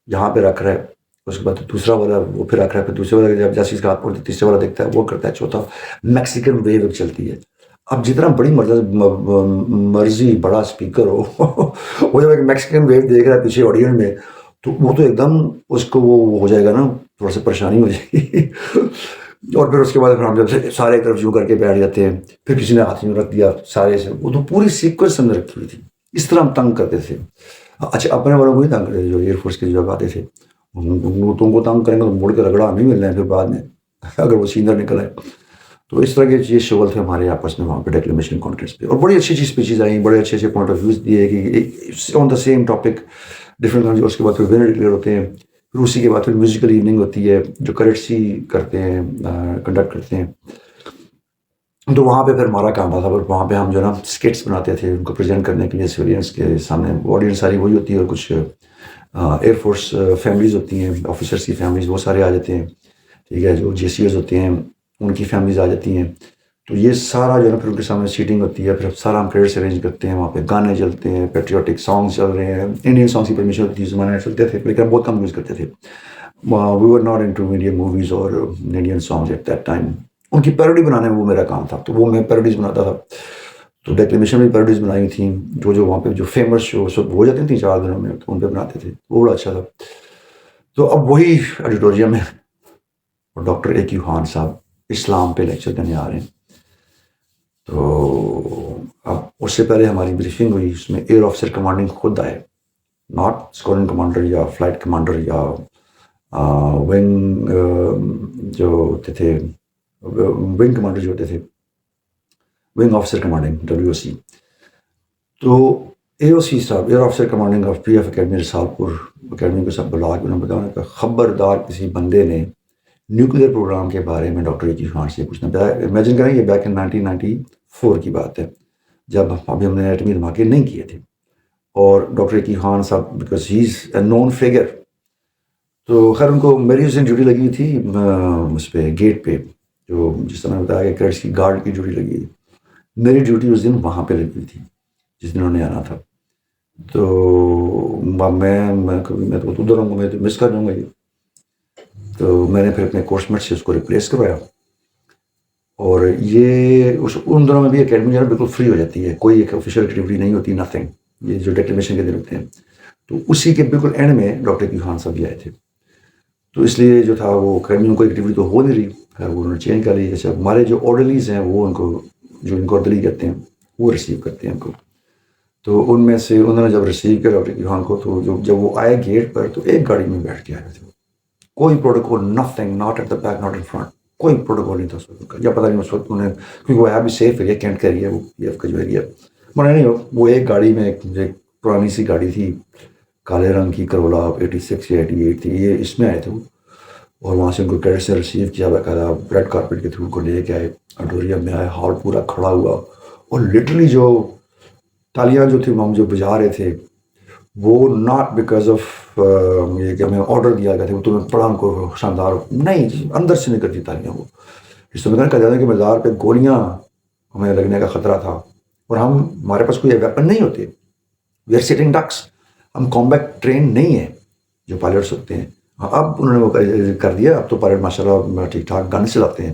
یہاں پہ رکھ رہا ہے, اس کے بعد دوسرا والا وہ پھر رکھ رہا ہے, پھر دوسرے والا جب جیسے اس کا ہاتھ پڑتا ہے تیسرے والا دیکھتا ہے وہ کرتا ہے, چوتھا میکسیکن ویو چلتی ہے. اب جتنا بڑی مرضی بڑا اسپیکر ہو وہ جب ایک میکسیکن ویو دیکھ رہا ہے پیچھے آڈینس میں, تو وہ تو ایک دم اس کو وہ ہو جائے گا نا, تھوڑا سا پریشانی ہو جائے گی. اور پھر اس کے بعد ہم جب سارے طرف یوں کر کے بیٹھ جاتے ہیں, پھر کسی نے ہاتھ میں رکھ دیا سارے سے, وہ تو پوری سیکوینس ہم نے رکھی ہوئی تھی. اس طرح ہم تنگ کرتے تھے. اچھا اپنے والوں کو ہی تنگ کرتے تھے جو ایئر فورس کے جو آتے تھے, تم کو تنگ کریں گے تو مڑ کے رگڑا ہمیں ملنا ہے پھر بعد میں اگر وہ سینئر نکل آئے. تو اس طرح کے یہ شغل تھے ہمارے آپس میں وہاں پہ ڈیکلیمیشن کانٹیسٹ پہ, اور بڑی اچھی اچھی اسپیچز آئیں, بڑے اچھے اچھے پوائنٹ آف ویوز دیے کہ آن دا سیم ٹاپک ڈفرینٹ. اس کے بعد پھر ونر ڈکلیئر ہوتے ہیں, پھر اسی کے بعد پھر میوزیکل ایوننگ ہوتی ہے جو کریٹسی کرتے ہیں, کنڈکٹ کرتے ہیں. تو وہاں پہ پھر ہمارا کام تھا, وہاں پہ ہم جو ہے نا اسکٹس بناتے تھے ان کو پریزنٹ کرنے کے لیے سویلینس کے سامنے. آڈینس ساری وہی ہوتی ہے, اور کچھ ایئر فورس فیملیز ہوتی ہیں, آفیسرس کی فیملیز وہ سارے آ جاتے ہیں, ٹھیک ہے, جو جے سی ایز ہوتے ہیں ان کی فیملیز آ جاتی ہیں. تو یہ سارا جو ہے نا پھر ان کے سامنے سیٹنگ ہوتی ہے, پھر سارا ہم کریڈٹس ارینج کرتے ہیں, وہاں پہ گانے چلتے ہیں, پیٹریوٹک سانگس چل رہے ہیں, انڈین سانگس کی پرمیشن ہوتی ہے, زمانے چلتے تھے لیکن ہم بہت کم یوز کرتے تھے. We were not into Indian movies اور Indian songs at that time. ان کی پیروڈی بنانے میں وہ میرا کام تھا, تو وہ میں پیروڈیز بناتا تھا. تو ڈیکلیمیشن میں پیروڈیز بنائی تھیں, جو وہاں پہ جو فیمس شو سب ہو جاتے تھیں 4 دنوں میں, تو ان پہ بناتے تھے, وہ بڑا اچھا تھا. تو اب وہی آڈیٹوریم میں ڈاکٹر اے کیو خان صاحب اسلام پہ لیکچر دینے آ رہے ہیں. تو اب اس سے پہلے ہماری بریفنگ ہوئی, اس میں ایئر آفیسر کمانڈنگ خود آئے, ناٹ اسکواڈرن کمانڈر یا فلائٹ کمانڈر یا ونگ جو ہوتے تھے, ونگ کمانڈر جو ہوتے تھے, ونگ آفیسر کمانڈنگ WOC. تو AOC صاحب air officer commanding of PF academy Risalpur academy کو سب بلا کے انہوں نے بتایا کہ خبردار کسی بندے نے نیوکلیئر پروگرام کے بارے میں ڈاکٹر اے کیو خان سے پوچھنا. امیجن کریں یہ بیک ان 1994 کی بات ہے, جب ابھی ہم نے ایٹمی دھماکے نہیں کیے تھے, اور ڈاکٹر اے کیو خان صاحب because he is a known figure. تو خیر ان کو میری اس دن ڈیوٹی لگی تھی اس پہ گیٹ پہ, جو جس طرح بتایا کہ کریڈٹس کی گارڈ کی ڈیوٹی لگی تھی. میری ڈیوٹی اس دن وہاں پہ لگی ہوئی تھی جس دن انہوں نے آنا تھا. تو میں تو ادھر ہوں گا, میں تو مس کر دوں گا یہ. تو میں نے پھر اپنے کورس میٹ سے اس کو ریپلیس کروایا, اور یہ ان دنوں میں بھی اکیڈمی جو ہے بالکل فری ہو جاتی ہے, کوئی ایک آفیشیل ایکٹیویٹی نہیں ہوتی, نتھنگ. یہ جو ڈیکلیمیشن کے دن ہوتے ہیں, تو اسی کے بالکل اینڈ میں ڈاکٹر کی خان صاحب بھی آئے تھے. تو اس لیے جو تھا وہ اکیڈمی میں کوئی ایکٹیویٹی تو ہو نہیں رہی, خیر وہ انہوں نے چینج کر لی. جیسے ہمارے جو آرڈرلیز ہیں وہ ان کو جو ان کو آرڈرلی کہتے ہیں وہ ریسیو کرتے ہیں ان کو. تو ان میں سے انہوں نے جب ریسیو کیا ڈاکٹر کی خان کو, تو جب وہ آئے گیٹ پر تو ایک گاڑی میں بیٹھ کے آئے تھے, کوئی protocol, nothing, not at the back, not in front. کوئی پروٹوکول نہیں تھا اس وقت کا، یا پتہ نہیں اس وقت انہیں، کیونکہ وہ ہے بھی سیف ایریا، کینٹ کا ایریا، وہ پی ایف کا جو ایریا، مگر نہیں وہ ایک گاڑی میں ایک پرانی سی گاڑی تھی کالے رنگ کی، کرولا 86 یا 88 تھی، یہ اس میں آئے تھے وہ، اور وہاں سے ان کو کیڈٹ سے ریسیو کیا، باقاعدہ ریڈ کارپیٹ کے تھرو ان کو لے کے آئے، آڈیٹوریم میں آئے، ہال پورا کھڑا ہوا، اور لٹرلی جو تالیاں جو تھی ہم جو بجا رہے تھے وہ ناٹ بیکاز آف یہ کہ ہمیں آرڈر دیا گیا تھا وہ تمہیں پڑھا ان کو شاندار، نہیں جی، اندر سے نکلتی تالیاں وہ، اس سے میں کہا جاتا ہے کہ مزار پہ گولیاں ہمیں لگنے کا خطرہ تھا، اور ہمارے پاس کوئی ویپن نہیں ہوتے، وی آر سٹنگ ڈکس، ہم کمبیٹ ٹرین نہیں ہیں جو پائلٹس ہوتے ہیں. اب انہوں نے وہ کر دیا، اب تو پائلٹ ماشاء اللہ ٹھیک ٹھاک گن چلاتے ہیں،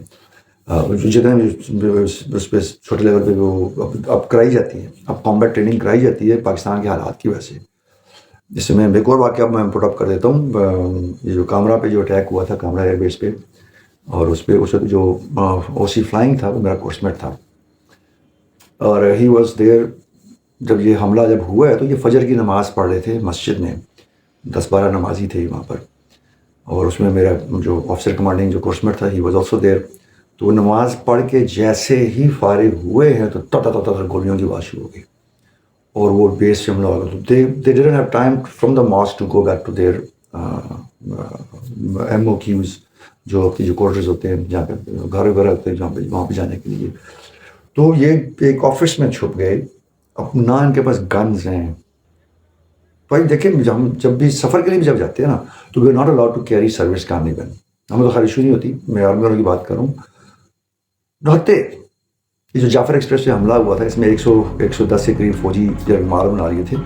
جتنے اس پہ چھوٹے لیول پہ وہ اب کرائی جاتی ہے، اب کمبیٹ ٹریننگ کرائی جاتی ہے پاکستان کے حالات کی وجہ سے. جس سے میں ایک اور واقعہ میں پٹ اپ کر دیتا ہوں، یہ جو کامرا پہ جو اٹیک ہوا تھا، کامرا ایئر بیس پہ، اور اس پہ اس وقت جو او سی فلائنگ تھا وہ میرا کورسمیٹ تھا، اور ہی واز دیئر جب یہ حملہ جب ہوا ہے تو یہ فجر کی نماز پڑھ رہے تھے مسجد میں، 10-12 نمازی تھے وہاں پر، اور اس میں میرا جو آفیسر کمانڈنگ جو کورسمیٹ تھا ہی واز آلسو دیئر. تو وہ نماز پڑھ کے جیسے ہی فارغ ہوئے ہیں تو تا گولیوں کی آواز شروع ہو گئی، اور وہ بیس سے حملہ ہو گیا. They didn't have time from the mosque to go back to their M O Qs, جو آپ کی جو کوارٹرز ہوتے ہیں جہاں پہ گھر وغیرہ ہوتے ہیں، جہاں پہ وہاں پہ جانے کے لیے. تو یہ ایک آفس میں چھپ گئے، اب نہ ان کے پاس گنز ہیں. بھائی دیکھیں ہم جب بھی سفر کے لیے بھی جب جاتے ہیں نا تو we are not allowed to carry service کا نہیں گن، ہمیں تو خیر ایشو نہیں ہوتی، میں آرمی والوں کی بات کروں. رہتے یہ جو جعفر ایکسپریس سے حملہ ہوا تھا اس میں 110 کے قریب فوجی جب مال بنا لیے تھے،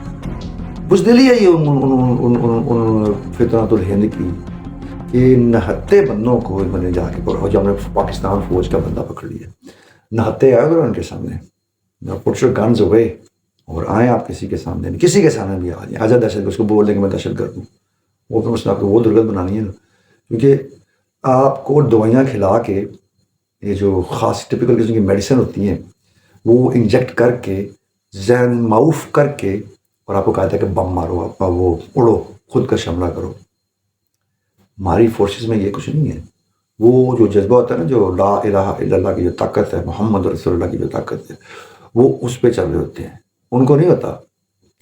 بزدلی ہے یہ ان فطرت الہند کی کہ نہتے بندوں کو انہوں نے جا کے جب ہم نے پاکستان فوج کا بندہ پکڑ لیا، نہتے آئے گا ان کے سامنے، پٹ یور گنز اوے، اور آئیں آپ کسی کے سامنے نہیں، کسی کے سامنے بھی آ جائیں، آزاد دہشت گرد، اس کو بول دیں کہ میں دہشت گرد ہوں، وہ پھر اس نے آپ کو وہ درگت بنانی ہے نا، کیونکہ آپ کو دوائیاں کھلا کے یہ جو خاص ٹپیکل قسم کی میڈیسن ہوتی ہیں وہ انجیکٹ کر کے ذہن معوف کر کے، اور آپ کو کہا تھا کہ بم مارو، آپ وہ اڑو، خود کا حملہ کرو. ہماری فورسز میں یہ کچھ نہیں ہے، وہ جو جذبہ ہوتا ہے نا، جو لا الہ الا اللہ کی جو طاقت ہے، محمد رسول اللہ کی جو طاقت ہے، وہ اس پہ چل رہے ہوتے ہیں. ان کو نہیں ہوتا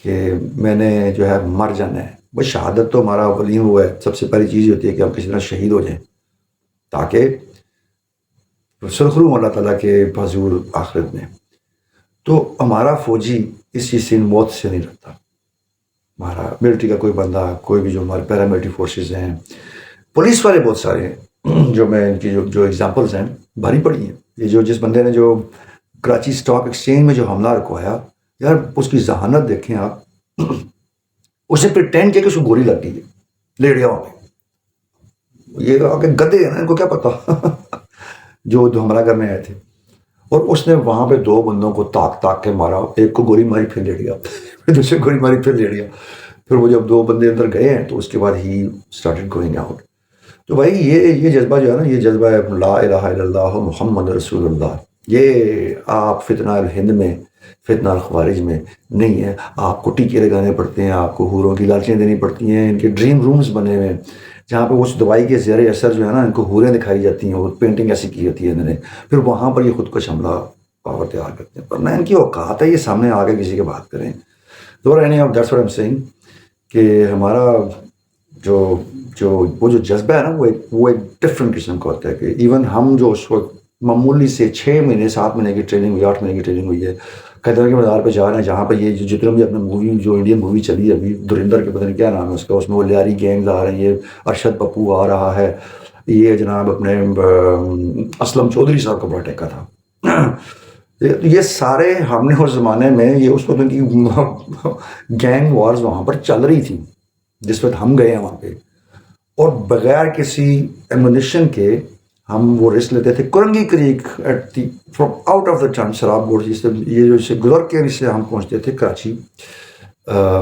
کہ میں نے جو ہے مر جانا ہے. بس شہادت تو ہمارا ولیم ہوا ہے، سب سے پہلی چیز ہوتی ہے کہ ہم کسی طرح شہید ہو جائیں تاکہ سرخرو ہوں اللہ تعالیٰ کے حضور آخرت میں. تو ہمارا فوجی اس چیز سے موت سے نہیں ڈرتا. ہمارا ملٹری کا کوئی بندہ، کوئی بھی جو ہمارے پیراملٹری فورسز ہیں، پولیس والے بہت سارے ہیں، جو میں ان کی جو ایگزامپلس ہیں بھاری پڑی ہیں. یہ جو جس بندے نے جو کراچی اسٹاک ایکسچینج میں جو حملہ رکوایا، یار اس کی ذہانت دیکھیں آپ، اسے پریٹینڈ کیا کہ اس کو گولی لگ گئی ہے لیڈیاؤں میں. یہ آ کے گدے ہیں نا، ان کو کیا پتا جو حملہ کرنے آئے تھے. اور اس نے وہاں پہ 2 بندوں کو تاک کے مارا، ایک کو گولی ماری پھر لے لیا، پھر دوسرے گولی ماری پھر لے لیا. پھر وہ جب 2 بندے اندر گئے ہیں تو اس کے بعد ہی اسٹارٹڈ گوئنگ آؤٹ. تو بھائی یہ جذبہ جو ہے نا، یہ جذبہ ہے لا الہ الا اللہ محمد رسول اللہ. یہ آپ فتنہ الہند میں، فتنہ الخوارج میں نہیں ہے. آپ کو ٹیکے لگانے پڑتے ہیں، آپ کو حوروں کی لالچیں دینی پڑتی ہیں، ان کے ڈریم رومز بنے ہوئے ہیں جہاں پہ اس دوائی کے زیر اثر جو ہے نا ان کو حوریں دکھائی جاتی ہیں، اور پینٹنگ ایسی کی ہوتی ہے انہوں نے، پھر وہاں پر یہ خود کش حملہ پاور تیار کرتے ہیں. پر نہ ان کی اوقات ہے یہ سامنے آ کے کسی کے بات کریں. That's what I am saying کہ ہمارا وہ جو جذبہ ہے نا وہ ایک ڈفرینٹ قسم کا ہوتا ہے. کہ ایون ہم جو اس وقت معمولی سے 6 مہینے 7 مہینے کی ٹریننگ ہوئی، 8 مہینے کی ٹریننگ ہوئی ہے، قیدر کے مزار پہ جا رہے ہیں جہاں پہ یہ جتنے بھی اپنے مووی جو انڈین مووی چلی ہے ابھی، دھرندر کے پتہ نہیں کیا نام ہے اس کا، اس میں وہ لیاری گینگز آ رہی ہے، ارشد پپو آ رہا ہے، یہ جناب اپنے اسلم چودھری صاحب کا بڑا ٹیکا تھا. یہ سارے ہم نے اس زمانے میں، یہ اس وقت ان کی گینگ وارز وہاں پر چل رہی تھی جس وقت ہم گئے ہیں وہاں پہ، اور بغیر کسی ایمونیشن کے ہم وہ رسک لیتے تھے. Korangi creek at the from out of the town, شراب بورڈ جس سے یہ جو سے گزر کے سے ہم پہنچتے تھے کراچی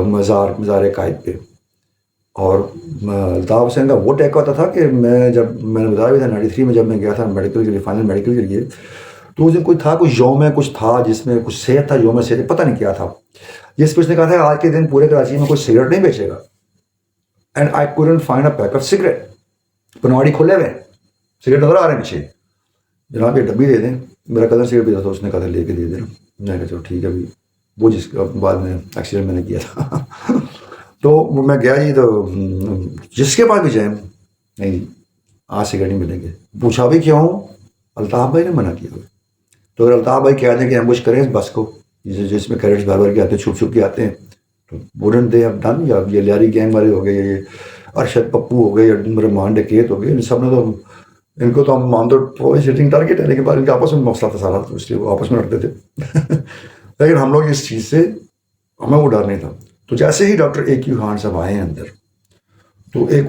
مزار قائد پہ. اور الطاف حسین کا وہ ٹیکا ہوتا تھا کہ میں نے بتایا بھی تھا 93 میں جب میں گیا تھا میڈیکل کے لیے، فائنل میڈیکل کے لیے، تو اس دن کوئی یوم کچھ تھا جس میں کچھ صحت تھا، یوم صحت پتہ نہیں کیا تھا، جس پہ اس نے کہا تھا آج کے دن پورے کراچی میں کوئی سگریٹ نہیں بیچے گا. And I couldn't find a pack of cigarette. پنواڑی کھلے ہوئے، سگریٹ نظر آ رہے ہیں پیچھے، جناب یہ ڈبی دے دیں. میرا کزن سگریٹ پیتا تھا, اس نے کہا تھا لے کے دے دینا. میں نے کہا چلو ٹھیک ہے ابھی, وہ جس کا بعد میں ایکسیڈنٹ میں نے کیا تھا. تو میں گیا جی, تو جس کے پاس بھی جائیں نہیں آج سگریٹ نہیں ملیں گے. پوچھا بھی کیوں؟ الطاف بھائی نے منع کیا. تو اگر الطاف بھائی کہہ دیں کہ ایمبوش کریں اس بس کو جس میں کیڈٹس بھر بھر کے آتے ہیں, چھپ چھپ کے آتے ہیں, تو ووڈنٹ دے ہیو ڈن. یا یہ لیاری گینگ والے ہو گئے, یہ ارشد پپو ہو گئے, یا رحمان ڈکیت ہو گئے, ان سب نے تو ان کو تو ہم مان دو شیٹنگ ٹارگیٹ ہے, لیکن بعد ان کے آپس میں مسئلہ تھا سارا, تو اس لیے وہ آپس میں لڑتے تھے. لیکن ہم لوگ اس چیز سے ہمیں وہ ڈر نہیں تھا. تو جیسے ہی ڈاکٹر اے کیو خان صاحب آئے ہیں اندر, تو ایک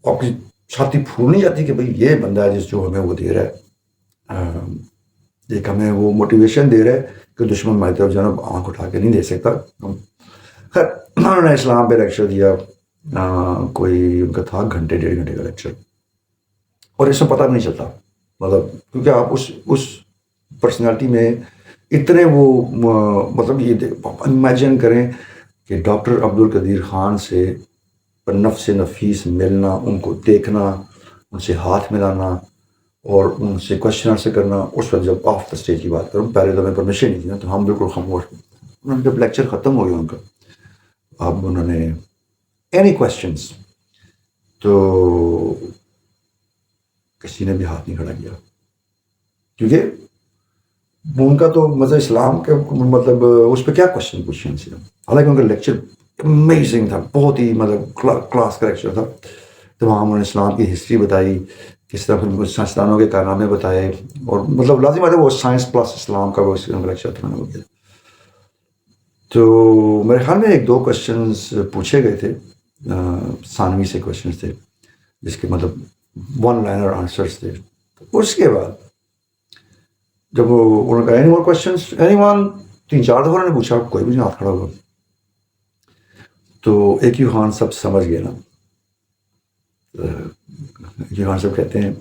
آپ کی چھاتی پھولنی جاتی کہ بھائی یہ بندہ ہے جس جو ہمیں وہ دے رہا ہے, ایک ہمیں وہ موٹیویشن دے رہا ہے کہ دشمن ہماری طرف جناب آنکھ اٹھا کے نہیں دے سکتا. خیر انہوں نے اسلام پہ لیکچر دیا, کوئی ان کا تھا گھنٹے 1.5 گھنٹے کا لیکچر, اور اس میں پتہ بھی نہیں چلتا, مطلب کیونکہ آپ اس پرسنالٹی میں اتنے وہ مطلب یہ امیجن کریں کہ ڈاکٹر عبدالقدیر خان سے نفس نفیس ملنا, ان کو دیکھنا, ان سے ہاتھ ملانا اور ان سے کوشچن آنسر کرنا. اس وقت جب آف دا اسٹیج کی بات کروں, پہلے تو ہمیں پرمیشن نہیں تھی نا, تو ہم بالکل خاموش. انہوں نے جب لیکچر ختم ہو گیا ان کا, اب انہوں نے اینی کوشچنس, تو کسی نے بھی ہاتھ نہیں کھڑا کیا, کیونکہ ان کا تو مطلب اسلام کے مطلب اس پہ کیا کوشچن پوچھیں سے. حالانکہ ان کا لیکچر امیزنگ تھا, بہت ہی مطلب کلاس کا لیکچر تھا. تو وہاں انہوں نے اسلام کی ہسٹری بتائی, کس طرح سائنسدانوں کے کارنامے بتائے, اور مطلب لازم بات ہے وہ سائنس پلس اسلام کا وہ لیکچر تھا ہو گیا. تو میرے خیال میں 1-2 کوشچنس پوچھے گئے تھے, ثانوی سے کوشچنس تھے, جس کے مطلب 1 لائنر آنسرس تھے. اس کے بعد جب انہوں نے کہا any more questions, any one, 3-4 دفعہ انہوں نے پوچھا, کوئی بھی نہیں ہاتھ کھڑا ہوا. تو اے کیو خان صاحب سمجھ گئے نا. اے کیو خان صاحب کہتے ہیں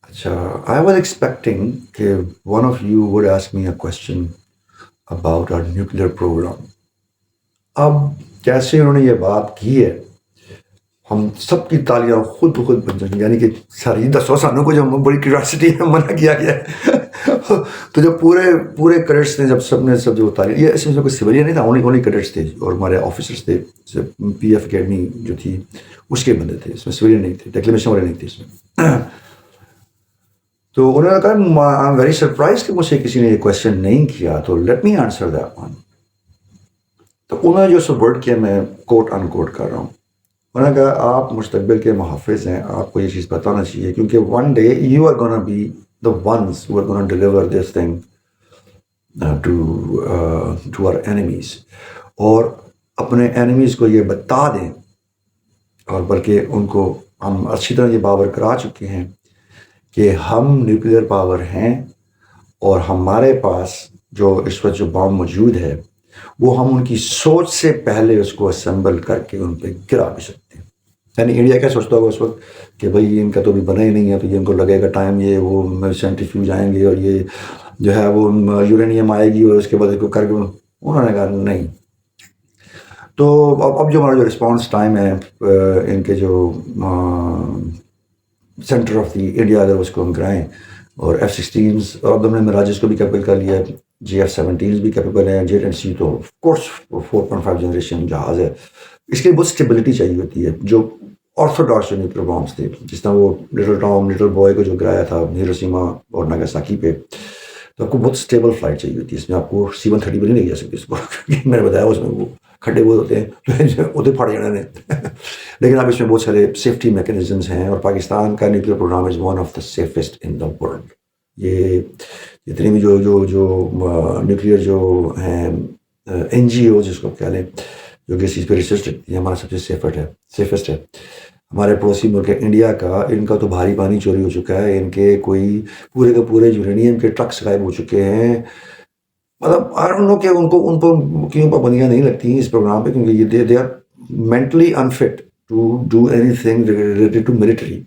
اچھا, آئی واز ایکسپیکٹنگ کہ one of you would ask me a question about our nuclear program. اب کیسے انہوں نے یہ بات کی ہے, ہم سب کی تالیاں خود بخود بن جائیں, یعنی کہ سر یہ 10 سالوں کو جب بڑی کیوریاسٹی ہے منع کیا گیا ہے. تو جب پورے کیڈٹس نے سب جو تالیاں, یہ اس میں کوئی سویلین نہیں تھا, اونلی کیڈٹس تھے, اور ہمارے آفیسرس تھے, پی ایف اکیڈمی جو تھی اس کے بندے تھے, اس میں سویلین نہیں تھے, ڈیکلیمیشن والے نہیں تھے اس میں. تو انہوں نے کہا آئی ایم ویری سرپرائز کہ مجھ سے کسی نے یہ کوشچن نہیں کیا, تو let me answer that one. تو انہوں نے جو سب ورڈ کیا, میں کوٹ ان کوٹ کر رہا ہوں, انہوں نے کہا آپ مستقبل کے محافظ ہیں, آپ کو یہ چیز بتانا چاہیے, کیونکہ one day you are gonna be the ones who are going to deliver this thing to our enemies. اور اپنے اینیمیز کو یہ بتا دیں, اور بلکہ ان کو ہم اچھی طرح یہ باور کرا چکے ہیں کہ ہم نیوکلیئر پاور ہیں, اور ہمارے پاس جو اس وقت جو بام موجود ہے وہ ہم ان کی سوچ سے پہلے اس کو اسمبل کر کے ان پہ گرا بھی سکتے ہیں. یعنی انڈیا کیا سوچتا ہوگا اس وقت کہ بھائی ان کا تو بھی بنا ہی نہیں ہے, تو یہ ان کو لگے گا ٹائم, یہ وہ سینٹریفیوج آئیں گے اور یہ جو ہے وہ یورینیم آئے گی اور اس کے بعد اس کو کر کے. انہوں نے کہا نہیں. تو اب جو ہمارا جو رسپانس ٹائم ہے ان کے جو سینٹر آف دی انڈیا, اگر اس کو ہم کرائیں, اور F-16s, اور اب ہم نے مراجز کو بھی کیپیبل کر لیا, GF-17s بھی کیپیبل ہیں, JT&C تو آف کورس 4.5 جنریشن جہاز ہے. اس کے لیے بہت اسٹیبلٹی چاہیے ہوتی ہے. جو آرتھوڈاکس جو نیوکلیئر بامس تھے, جس طرح وہ لٹل ٹام لٹل بوائے کو جو گرایا تھا ہیروشیما اور ناگاساکی پہ, تو آپ کو بہت اسٹیبل فلائٹ چاہیے ہوتی ہے. اس میں آپ کو C-130 بھی نہیں جا سکتی اس کو, میں نے بتایا اس میں وہ کھڈے بہت ہوتے ہیں, ادھر پھٹ جانے نے. لیکن اب اس میں بہت سارے سیفٹی میکینزمس ہیں, اور پاکستان کا nuclear program is one of the safest in the world. یہ جتنے بھی جو نیوکلیئر جو ہیں NGO جس کو کہہ لیں, جو کہ اس چیز پہ ریسرچ رکھتی ہے, ہمارا سب سے سیفسٹ ہے. ہمارے پڑوسی ملک ہے انڈیا کا, ان کا تو بھاری پانی چوری ہو چکا ہے, ان کے کوئی پورے کے پورے یورینیم کے ٹرکس غائب ہو چکے ہیں. مطلب کہ ان کو کیوں پابندیاں نہیں لگتی اس پروگرام پہ, کیونکہ یہ they are mentally unfit to do anything related to military.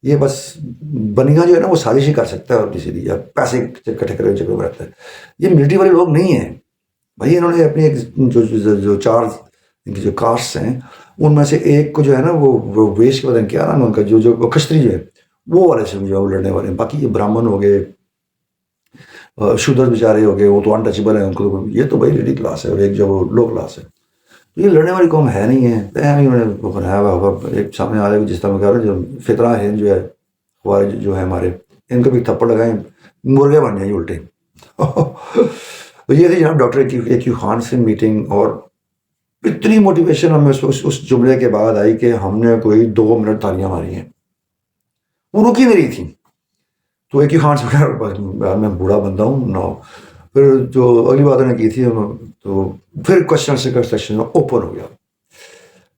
یہ بس بنیا جو ہے نا وہ سازش ہی کر سکتا ہے, اور کسی بھی پیسے اکٹھے کرنے چکر میں رہتا ہے. یہ ملٹری والے لوگ نہیں ہیں بھائی. انہوں نے اپنی ایک جو 4 ان کی جو کاسٹ ہیں, ان میں سے ایک کو جو ہے نا وہ ویش کے بدن کیا نام ان کا جو کشتری جو ہے, وہ والے سے جو ہے وہ لڑنے والے ہیں. باقی یہ برہمن ہو گئے، شودر بیچارے ہو گئے، وہ تو انٹچیبل ہیں، ان کو یہ تو بھائی لیڈی کلاس ہے اور ایک جو وہ لو کلاس ہے. تو یہ لڑنے والی قوم ہے نہیں ہے. انہوں نے وہ بنایا ہوا ہوگا ایک سامنے آ رہا ہے جس طرح میں کہہ رہا ہوں، جو فطرہ ہے جو ہے خوارج جو ہے ہمارے، ان کو بھی تھپڑ لگائیں مرغے بن جائیں الٹے. تو یہ تھی جناب ڈاکٹر اے کیو خان سے میٹنگ، اور اتنی موٹیویشن ہمیں اس جملے کے بعد آئی کہ ہم نے کوئی 2 منٹ تالیاں ماری ہیں، وہ رکی نہیں رہی تھی. تو ایک ہی خان سے میں بوڑھا بندہ ہوں نو. پھر جو اگلی بات انہوں نے کی تھی تو پھر کوشچن آنسر سیکشن اوپن ہو گیا.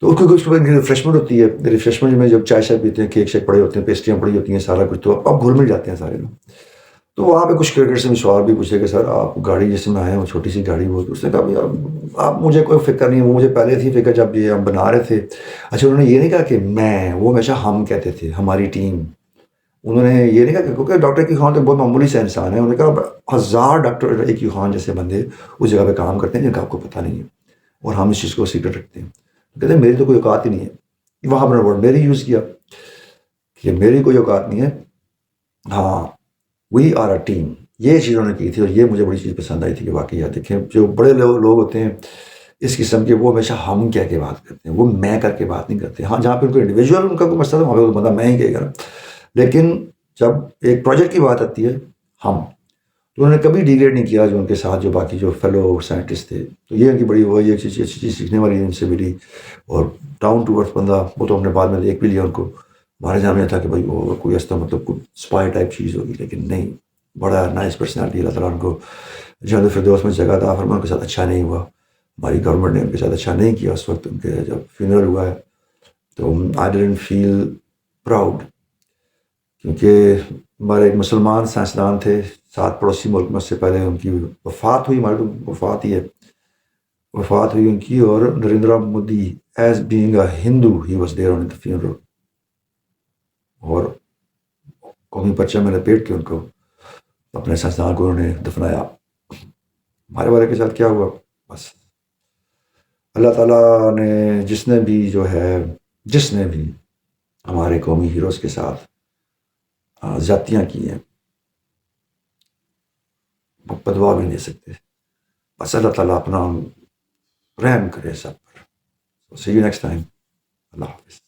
تو اس کو کچھ ریفریشمنٹ ہوتی ہے، ریفریشمنٹ میں جب چائے پیتے ہیں، کیک شیک پڑے ہوتے ہیں، پیسٹریاں پڑی ہوتی ہیں، سارا کچھ، تو اب گھل مل جاتے ہیں سارے لوگ. تو وہاں پہ کچھ کرکٹ سے بھی سوال بھی پوچھے کہ سر آپ گاڑی جس میں آئے ہیں وہ چھوٹی سی گاڑی، وہ اس نے کہا بھی آپ مجھے کوئی فکر نہیں ہے، وہ مجھے پہلے تھی فکر جب یہ ہم بنا رہے تھے. اچھا انہوں نے یہ نہیں کہا کہ میں، وہ ہمیشہ ہم کہتے تھے، ہماری ٹیم. انہوں نے یہ نہیں کہا کہ کیونکہ ڈاکٹر اے خان تو بہت معمولی سے انسان ہے، انہوں نے کہا 1000 ڈاکٹر اے خان جیسے بندے اس جگہ پہ کام کرتے ہیں جن کا آپ کو پتہ نہیں ہے، اور ہم اس چیز کو سیکرٹ رکھتے ہیں. کہتے ہیں میری تو کوئی اوقات ہی نہیں ہے. وہاں پر ورڈ میری یوز کیا کہ میری کوئی اوقات نہیں ہے، ہاں وی آر اے ٹیم. یہ چیز انہوں نے کی تھی، اور یہ مجھے بڑی چیز پسند آئی تھی کہ واقعی یاد دیکھیں جو بڑے لوگ ہوتے ہیں اس قسم کے، وہ ہمیشہ ہم کہہ کے بات کرتے ہیں، وہ میں کر کے بات نہیں کرتے. ہاں جہاں پہ ان کو انڈیویجول ان کا کوئی مسئلہ ہے وہاں پہ بندہ میں ہی کہے گا، لیکن جب ایک پروجیکٹ کی بات آتی ہے ہم، تو انہوں نے کبھی ڈیگریڈ نہیں کیا جو ان کے ساتھ جو باقی جو فیلو سائنٹسٹ تھے. تو یہ ان کی بڑی وہی ایک اچھی چیز سیکھنے والی ان سے ملی. اور ڈاؤن ٹو ارتھ بندہ، وہ تو ہم نے بعد میں دیکھ بھی لیا ان کو. ہمارے سامنے تھا کہ بھائی وہ کوئی ایسا مطلب کوئی اسپائی ٹائپ چیز ہوگی، لیکن نہیں، بڑا نائس پرسنالٹی. اللہ تعالیٰ ان کو جنت الفردوس میں جگہ عطا فرمائے. ان کے ساتھ اچھا نہیں ہوا، ہماری گورنمنٹ نے ان کے ساتھ اچھا نہیں کیا. اس وقت ان کے جب فیونرل ہوا ہے تو آئی ڈنٹ فیل پراؤڈ، کیونکہ ہمارے ایک مسلمان سائنسدان تھے 7 پڑوسی ملک میں، اس سے پہلے ان کی وفات ہوئی. ہماری تو وفات ہی ہے، وفات ہوئی ان کی. اور Narendra Modi as being a Hindu he was there on the funeral, اور قومی پرچم میں لپیٹ کے ان کو اپنے سائنسدان کو انہوں نے دفنایا. ہمارے والے کے ساتھ کیا ہوا، بس اللہ تعالیٰ نے جس نے بھی ہمارے قومی ہیروز کے ساتھ زیادتیاں کی ہیں، وہ بدوا بھی نہیں دے سکتے. بس اللہ تعالیٰ اپنا رحم کرے سب پر. سی یو نیکسٹ ٹائم. اللہ حافظ.